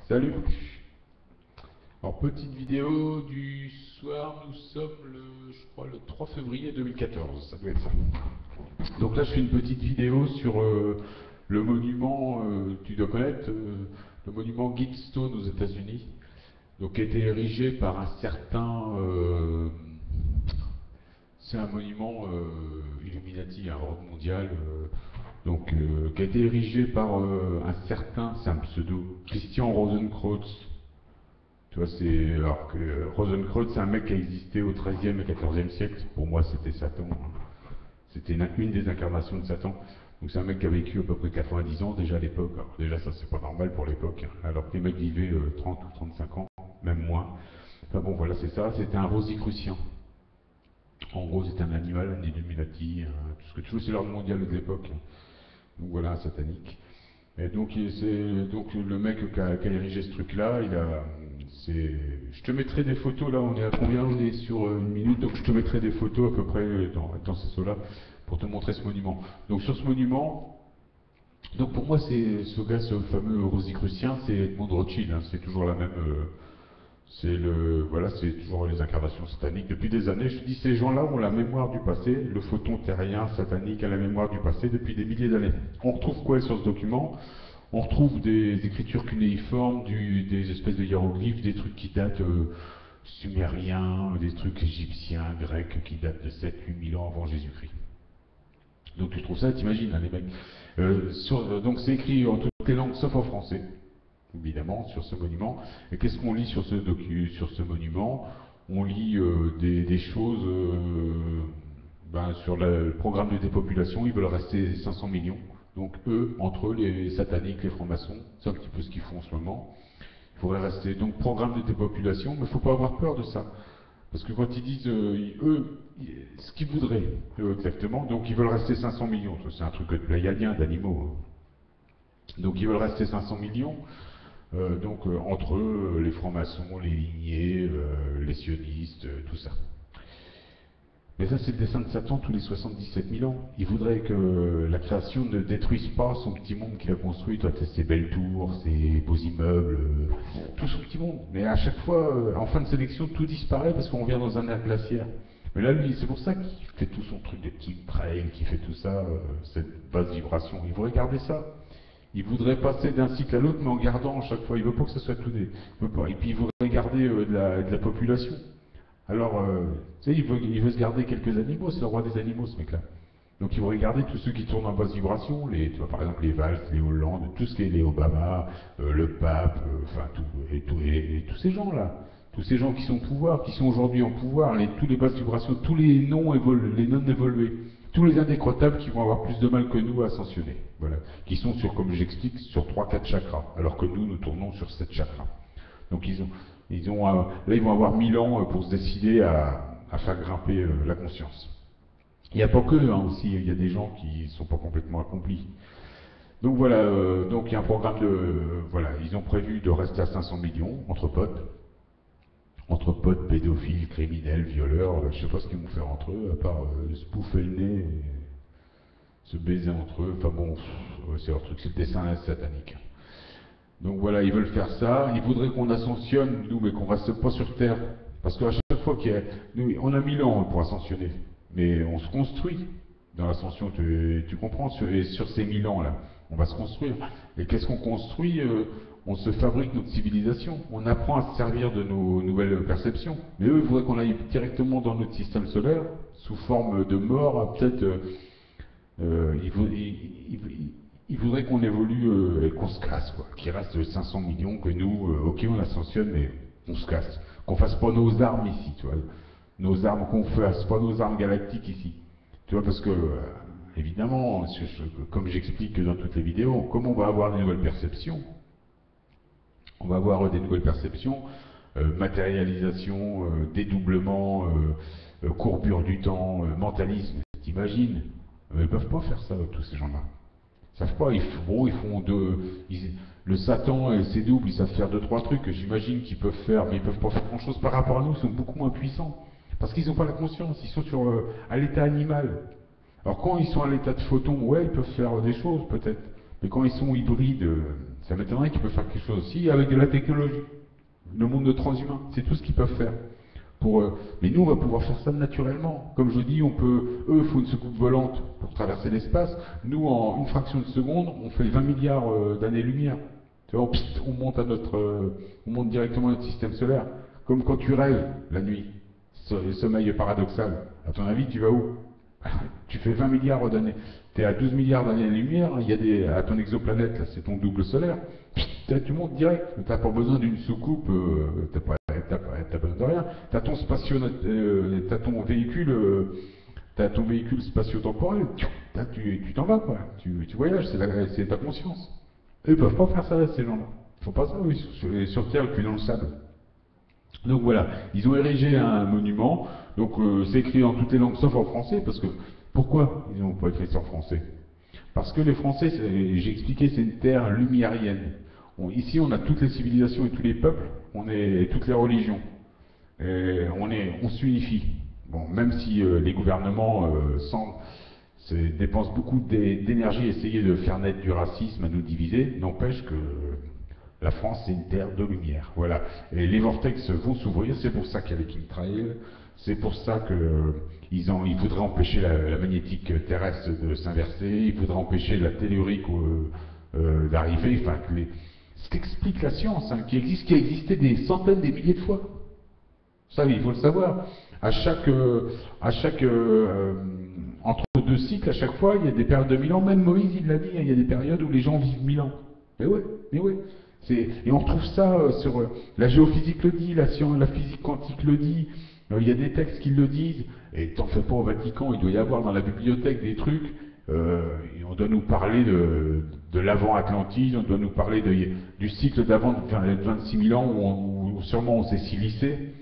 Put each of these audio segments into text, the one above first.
Salut. Alors petite vidéo du soir, nous sommes je crois le 3 février 2014, ça doit être ça. Donc là je fais une petite vidéo sur le monument, tu dois connaître, le monument Gidstone aux États-Unis, donc qui a été érigé par un certain, c'est un monument Illuminati, un ordre mondial, qui a été érigé par un certain, c'est un pseudo, Christian Rosenkreuz. Tu vois, alors que Rosenkreuz, c'est un mec qui a existé au XIIIe et XIVe siècle. Pour moi, c'était Satan. C'était une des incarnations de Satan. Donc c'est un mec qui a vécu à peu près 90 ans déjà à l'époque. Alors déjà, ça c'est pas normal pour l'époque, hein. Alors que les mecs vivaient 30 ou 35 ans, même moins. Enfin bon, voilà, c'est ça. C'était un rosicrucien. En gros, c'était un animal, un Illuminati, tout ce que tu veux, c'est l'ordre mondial de l'époque. Donc voilà, un satanique. Et donc, donc le mec qui a érigé ce truc-là, je te mettrai des photos, là on est à combien? On est sur une minute, donc je te mettrai des photos à peu près dans ces eaux-là pour te montrer ce monument. Donc sur ce monument, donc pour moi c'est ce gars, ce fameux rosicrucien, c'est Edmond Rothschild, hein, c'est toujours la même... voilà, c'est toujours les incarnations sataniques. Depuis des années, je te dis, ces gens-là ont la mémoire du passé, le photon terrien satanique a la mémoire du passé depuis des milliers d'années. On retrouve quoi sur ce document? On retrouve des écritures cunéiformes, des espèces de hiéroglyphes, des trucs qui datent sumériens, des trucs égyptiens, grecs, qui datent de 7-8 000 ans avant Jésus-Christ. Donc tu trouves ça, t'imagines, hein, les mecs. Donc c'est écrit en toutes les langues sauf en français, évidemment, sur ce monument. Et qu'est-ce qu'on lit sur ce monument? On lit des choses sur le programme de dépopulation. Ils veulent rester 500 millions. Donc eux, entre eux, les sataniques, les francs-maçons, c'est un petit peu ce qu'ils font en ce moment. Il faudrait rester. Donc programme de dépopulation, mais il ne faut pas avoir peur de ça. Parce que quand ils disent, eux, ce qu'ils voudraient, exactement, donc ils veulent rester 500 millions. C'est un truc de pléiadien, d'animaux. Donc ils veulent rester 500 millions. Entre eux, les francs-maçons, les lignées, les sionistes, tout ça. Mais ça, c'est le dessein de Satan tous les 77 000 ans. Il voudrait que la création ne détruise pas son petit monde qu'il a construit, ses belles tours, ses beaux immeubles, tout son petit monde. Mais à chaque fois, en fin de sélection, tout disparaît parce qu'on vient dans un air glaciaire. Mais là, lui, c'est pour ça qu'il fait tout son truc de type trail, qu'il fait tout ça, cette basse vibration. Il voudrait garder ça. Il voudrait passer d'un cycle à l'autre, mais en gardant à chaque fois. Il veut pas que ce soit tout des... Et puis il voudrait garder de la population. Alors, tu sais, il veut se garder quelques animaux, c'est le roi des animaux, ce mec-là. Donc il veut regarder tous ceux qui tournent en basse vibration, tu vois, par exemple les Valls, les Hollande, tout ce qui est les Obama, le pape, et tous ces gens-là. Tous ces gens qui sont au pouvoir, qui sont aujourd'hui en pouvoir, tous les basses vibrations, tous les non évolués, tous les indécrottables qui vont avoir plus de mal que nous à ascensionner. Voilà. Qui sont comme j'explique, sur 3-4 chakras, alors que nous tournons sur 7 chakras. Donc là, ils vont avoir 1000 ans pour se décider à faire grimper la conscience. Il n'y a pas que eux, aussi, il y a des gens qui ne sont pas complètement accomplis. Donc voilà, donc il y a un programme voilà, ils ont prévu de rester à 500 millions, entre potes, pédophiles, criminels, violeurs, je ne sais pas ce qu'ils vont faire entre eux, à part se bouffer le nez et se baiser entre eux, enfin bon, c'est leur truc, c'est le dessin satanique. Donc voilà, ils veulent faire ça, ils voudraient qu'on ascensionne, nous, mais qu'on reste pas sur Terre. Parce qu'à chaque fois on a 1000 ans pour ascensionner, mais on se construit dans l'ascension, tu comprends, sur ces 1000 ans-là, on va se construire. Et qu'est-ce qu'on construit? On se fabrique notre civilisation, on apprend à se servir de nos nouvelles perceptions. Mais eux, ils voudraient qu'on aille directement dans notre système solaire, sous forme de mort, peut-être... il voudrait qu'on évolue et qu'on se casse, quoi. Qu'il reste 500 millions, que nous, ok, on ascensionne, mais on se casse. Qu'on fasse pas nos armes ici, tu vois. Nos armes qu'on fasse pas nos armes galactiques ici. Tu vois, parce que, évidemment, comme j'explique dans toutes les vidéos, comme on va avoir des nouvelles perceptions, on va avoir des nouvelles perceptions, matérialisation, dédoublement, courbure du temps, mentalisme, t'imagines? Ils ne peuvent pas faire ça, tous ces gens-là. Ils savent pas, le Satan et ses doubles, ils savent faire 2-3 trucs que j'imagine qu'ils peuvent faire, mais ils peuvent pas faire grand-chose par rapport à nous, ils sont beaucoup moins puissants. Parce qu'ils n'ont pas la conscience, ils sont à l'état animal. Alors quand ils sont à l'état de photon, ouais, ils peuvent faire des choses peut-être. Mais quand ils sont hybrides, Ça m'étonnerait qu'ils peuvent faire quelque chose aussi avec de la technologie. Le monde de transhumain, c'est tout ce qu'ils peuvent faire. Mais nous, on va pouvoir faire ça naturellement. Comme je dis, eux font une soucoupe volante pour traverser l'espace. Nous, en une fraction de seconde, on fait 20 milliards d'années-lumière. Tu vois, on monte on monte directement à notre système solaire. Comme quand tu rêves la nuit, sommeil paradoxal. À ton avis, tu vas où? Tu fais 20 milliards d'années. Tu es à 12 milliards d'années-lumière, à ton exoplanète, là, c'est ton double solaire. Tu montes direct. Tu n'as pas besoin d'une soucoupe, t'as besoin de rien. Tu as ton véhicule spatio-temporel. Tu t'en vas, quoi. Tu voyages, c'est ta conscience. Eux, ils peuvent pas faire ça, ces gens-là. Ils font pas ça, oui, sur Terre, le cul dans le sable. Donc voilà, ils ont érigé un monument, donc c'est écrit en toutes les langues sauf en français, parce que, pourquoi ils n'ont pas écrit ça en français? Parce que les Français, j'ai expliqué, c'est une terre lumiérienne. Ici, on a toutes les civilisations et tous les peuples, et toutes les religions. Et on s'unifie. Bon, même si les gouvernements dépensent beaucoup d'énergie à essayer de faire naître du racisme, à nous diviser, n'empêche que la France, c'est une terre de lumière. Voilà. Et les vortex vont s'ouvrir, c'est pour ça qu'il y a les chemtrails, c'est pour ça qu'il faudrait empêcher la magnétique terrestre de s'inverser, il faudrait empêcher la tellurique d'arriver, enfin, ce qu'explique la science, hein, qui a existé des centaines, des milliers de fois. Ça, il faut le savoir. Entre deux cycles, à chaque fois, il y a des périodes de 1000 ans, même Moïse, il l'a dit, hein, il y a des périodes où les gens vivent 1000 ans. Mais ouais. Et on retrouve ça sur la géophysique le dit, la physique quantique le dit, il y a des textes qui le disent, et t'en fais pas au Vatican, il doit y avoir dans la bibliothèque des trucs, et on doit nous parler de l'avant-Atlantide, on doit nous parler du cycle d'avant de 26 000 ans où sûrement on s'est silicé,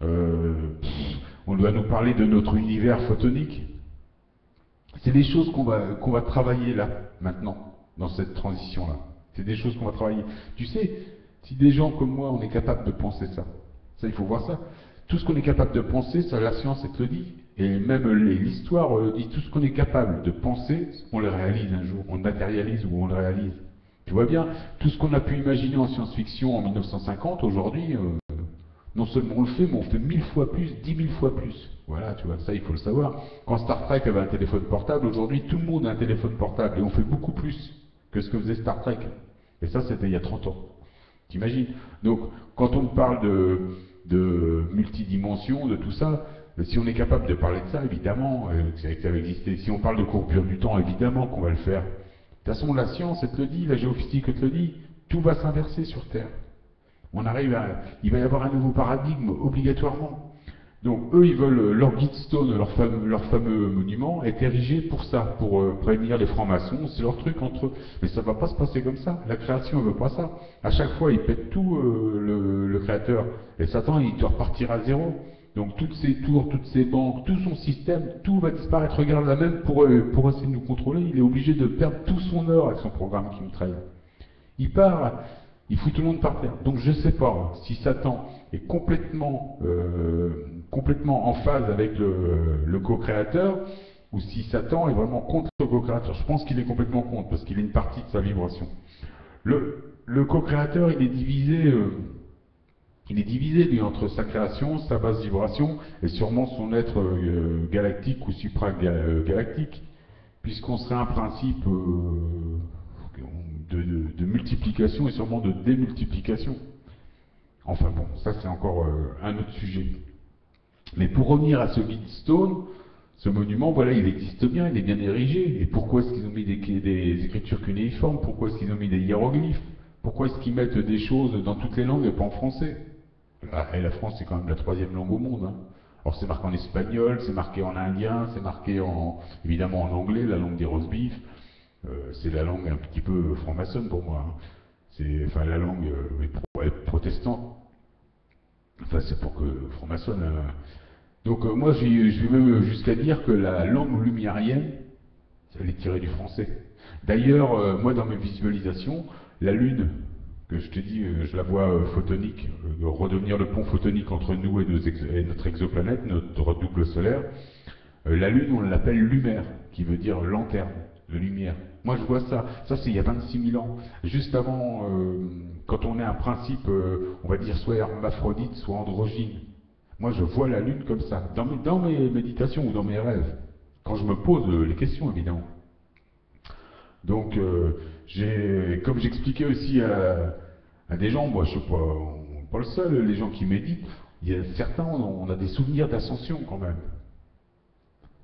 on doit nous parler de notre univers photonique. C'est des choses qu'on va travailler là, maintenant, dans cette transition-là. C'est des choses qu'on va travailler. Tu sais, si des gens comme moi, on est capable de penser ça, il faut voir ça. Tout ce qu'on est capable de penser, ça, la science, elle te le dit. Et même l'histoire dit tout ce qu'on est capable de penser, on le réalise un jour. On le matérialise ou on le réalise. Tu vois bien, tout ce qu'on a pu imaginer en science-fiction en 1950, aujourd'hui, non seulement on le fait, mais on fait 1000 fois plus, 10 000 fois plus. Voilà, tu vois, ça, il faut le savoir. Quand Star Trek avait un téléphone portable, aujourd'hui, tout le monde a un téléphone portable. Et on fait beaucoup plus que ce que faisait Star Trek. Et ça, c'était il y a 30 ans. T'imagines? Donc, quand on parle de multidimension, de tout ça, si on est capable de parler de ça, évidemment, ça va exister. Si on parle de courbure du temps, évidemment qu'on va le faire. De toute façon, la science, elle te le dit, la géophysique, elle te le dit, tout va s'inverser sur Terre. Il va y avoir un nouveau paradigme, obligatoirement. Donc eux, ils veulent leur Gidstone, leur fameux monument, est érigé pour ça, pour prévenir les francs-maçons, c'est leur truc entre eux. Mais ça ne va pas se passer comme ça. La création ne veut pas ça. À chaque fois, il pète tout le créateur. Et Satan, il doit repartir à zéro. Donc toutes ces tours, toutes ces banques, tout son système, tout va disparaître. Regarde là même, pour essayer de nous contrôler, il est obligé de perdre tout son or avec son programme qui nous trahit. Il part, il fout tout le monde par terre. Donc je ne sais pas si Satan est complètement en phase avec le co-créateur, ou si Satan est vraiment contre le co-créateur. Je pense qu'il est complètement contre, parce qu'il est une partie de sa vibration. Le co-créateur, il est divisé lui, entre sa création, sa basse vibration, et sûrement son être galactique ou supragalactique, puisqu'on serait un principe de multiplication et sûrement de démultiplication. Enfin bon, ça c'est encore un autre sujet. Mais pour revenir à ce Gidstone, ce monument, voilà, il existe bien, il est bien érigé. Et pourquoi est-ce qu'ils ont mis des écritures cunéiformes? Pourquoi est-ce qu'ils ont mis des hiéroglyphes? Pourquoi est-ce qu'ils mettent des choses dans toutes les langues et pas en français? Et la France, c'est quand même la 3e langue au monde. Hein. Alors c'est marqué en espagnol, c'est marqué en indien, c'est marqué évidemment en anglais, la langue des roast beef. C'est la langue un petit peu franc-maçonne pour moi. Hein. C'est la langue protestante. Enfin, c'est pour que franc-maçonne. Donc moi, je vais même jusqu'à dire que la langue lumiérienne, elle est tirée du français. D'ailleurs, moi, dans mes visualisations, la Lune, que je te dis, je la vois photonique, redevenir le pont photonique entre nous et notre exoplanète, notre double solaire. La Lune, on l'appelle lumière, qui veut dire lanterne, de lumière. Moi, je vois ça. Ça, c'est il y a 26 000 ans. Juste avant, quand on est un principe, on va dire, soit hermaphrodite, soit androgyne. Moi, je vois la Lune comme ça, dans mes méditations ou dans mes rêves. Quand je me pose les questions, évidemment. Donc, comme j'expliquais aussi à des gens, moi, je ne suis pas le seul, les gens qui méditent, il y a certains, on a des souvenirs d'ascension quand même.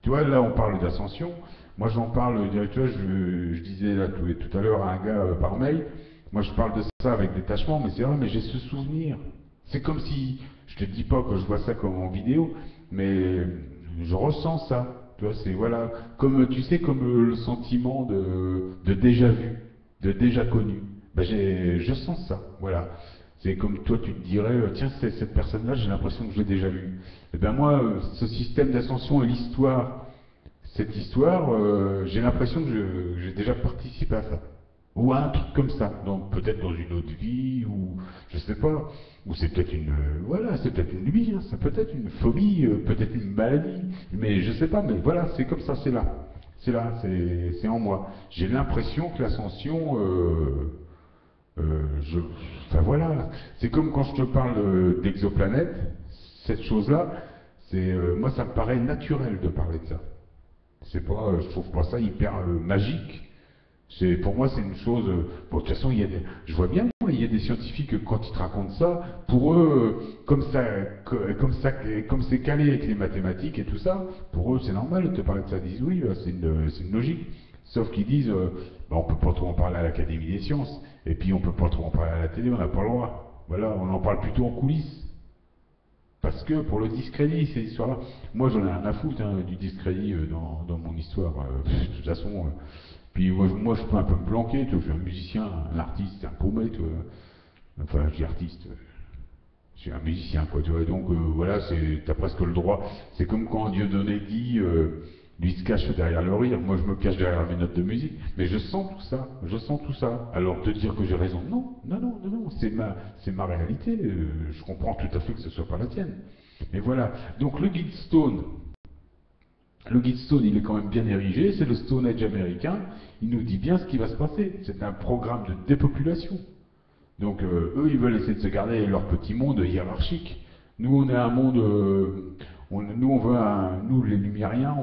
Tu vois, là, on parle d'ascension. Moi, j'en parle, tu vois, je disais là, tout à l'heure à un gars par mail, moi, je parle de ça avec détachement, mais c'est vrai, mais j'ai ce souvenir. C'est comme si, je te dis pas que je vois ça comme en vidéo, mais je ressens ça. Tu vois, c'est, voilà, comme, tu sais, comme le sentiment de déjà vu, de déjà connu. Ben, je sens ça, voilà. C'est comme toi, tu te dirais, tiens, cette personne-là, j'ai l'impression que je l'ai déjà vue. Et ben moi, ce système d'ascension et l'histoire, cette histoire, j'ai l'impression que j'ai déjà participé à ça. Ou à un truc comme ça. Donc peut-être dans une autre vie, ou je sais pas. Ou c'est peut-être voilà, c'est peut-être une lubie, hein, c'est peut-être une phobie, peut-être une maladie. Mais je sais pas, mais voilà, c'est comme ça, c'est là. C'est là, c'est en moi. J'ai l'impression que l'ascension, enfin voilà, c'est comme quand je te parle d'exoplanète, cette chose-là, moi ça me paraît naturel de parler de ça. C'est pas, je trouve pas ça hyper magique. Pour moi c'est une chose. Bon, de toute façon, je vois bien, il y a des scientifiques quand ils te racontent ça, pour eux, comme c'est calé avec les mathématiques et tout ça, pour eux c'est normal de te parler de ça. Ils disent oui, c'est une logique. Sauf qu'ils disent, bah, on peut pas trop en parler à l'Académie des sciences, et puis on peut pas trop en parler à la télé, on n'a pas le droit. Voilà, on en parle plutôt en coulisses. Parce que pour le discrédit, ces histoires-là, moi j'en ai rien à foutre hein, du discrédit dans mon histoire. De toute façon, puis moi je peux un peu me planquer, tu vois, je suis un musicien, un artiste, un paumé, tu vois. Enfin, je dis artiste, je suis un musicien, quoi, tu vois. Donc voilà, t'as presque le droit. C'est comme quand Dieudonné dit, lui se cache derrière le rire, moi je me cache derrière mes notes de musique, mais je sens tout ça, je sens tout ça. Alors te dire que j'ai raison, non, non, non, non, non, c'est ma réalité, je comprends tout à fait que ce soit pas la tienne. Mais voilà, donc le guide Stone, il est quand même bien érigé, c'est le Stone Age américain, il nous dit bien ce qui va se passer, c'est un programme de dépopulation. Donc eux, ils veulent essayer de se garder leur petit monde hiérarchique. Nous, on est un monde, nous, nous, les Lumériens,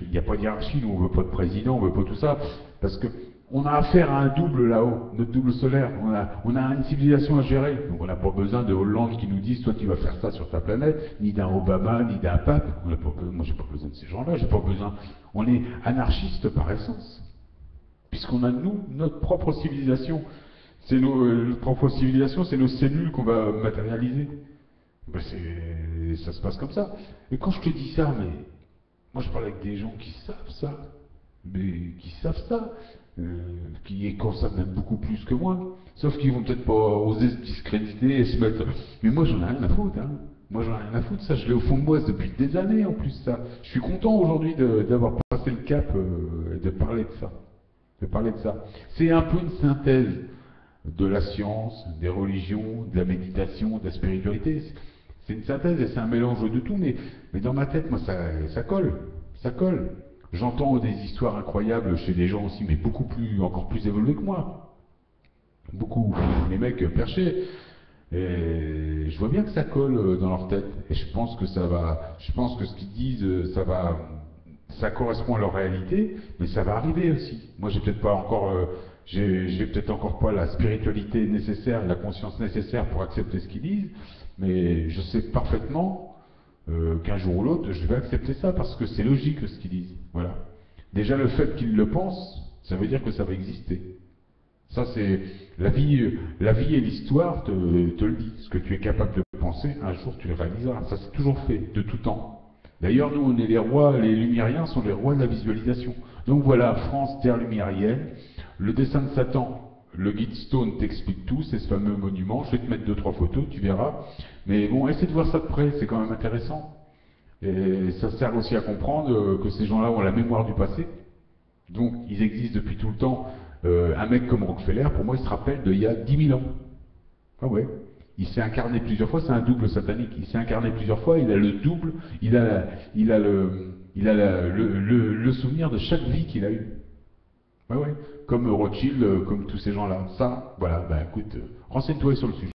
il n'y a pas de hiérarchie, nous, on veut pas de président, on veut pas tout ça, parce que on a affaire à un double là-haut, notre double solaire. On a une civilisation à gérer, donc on n'a pas besoin de Hollande qui nous dise, toi, tu vas faire ça sur ta planète, ni d'un Obama, ni d'un pape. Moi, j'ai pas besoin de ces gens-là, j'ai pas besoin. On est anarchiste par essence, puisqu'on a nous notre propre civilisation. Notre propre civilisation, c'est nos cellules qu'on va matérialiser. Ben ça se passe comme ça. Et quand je te dis ça, mais moi je parle avec des gens qui savent ça, mais qui savent ça, qui en savent même beaucoup plus que moi. Sauf qu'ils vont peut-être pas oser se discréditer et se mettre. Mais moi j'en ai rien à foutre, hein. Moi j'en ai rien à foutre, ça je l'ai au fond de moi depuis des années en plus ça. Je suis content aujourd'hui d'avoir passé le cap et de parler de ça. De parler de ça. C'est un peu une synthèse de la science, des religions, de la méditation, de la spiritualité. C'est une synthèse et c'est un mélange de tout, mais dans ma tête, moi, ça colle. Ça colle. J'entends des histoires incroyables chez des gens aussi, mais encore plus évolués que moi. Beaucoup, les mecs perchés. Et je vois bien que ça colle dans leur tête. Et je pense que je pense que ce qu'ils disent, ça correspond à leur réalité, mais ça va arriver aussi. Moi, j'ai peut-être encore pas la spiritualité nécessaire, la conscience nécessaire pour accepter ce qu'ils disent, mais je sais parfaitement qu'un jour ou l'autre, je vais accepter ça parce que c'est logique ce qu'ils disent. Voilà. Déjà, le fait qu'ils le pensent, ça veut dire que ça va exister. Ça, c'est la vie et l'histoire te le dit. Ce que tu es capable de penser, un jour tu le réaliseras. Ça, c'est toujours fait, de tout temps. D'ailleurs, nous, on est les rois, les Lumériens sont les rois de la visualisation. Donc voilà, France, terre lumérienne, le dessin de Satan, le guide Stone t'explique tout, c'est ce fameux monument. Je vais te mettre 2-3 photos, tu verras. Mais bon, essaie de voir ça de près, c'est quand même intéressant. Et ça sert aussi à comprendre que ces gens-là ont la mémoire du passé. Donc, ils existent depuis tout le temps. Un mec comme Rockefeller, pour moi, il se rappelle d'il y a 10 000 ans. Ah ouais. Il s'est incarné plusieurs fois, c'est un double satanique. Il s'est incarné plusieurs fois, il a le double, il a le souvenir de chaque vie qu'il a eue. Ouais, ouais. Comme Rothschild, comme tous ces gens-là. Ça, voilà, bah écoute, renseigne-toi sur le sujet.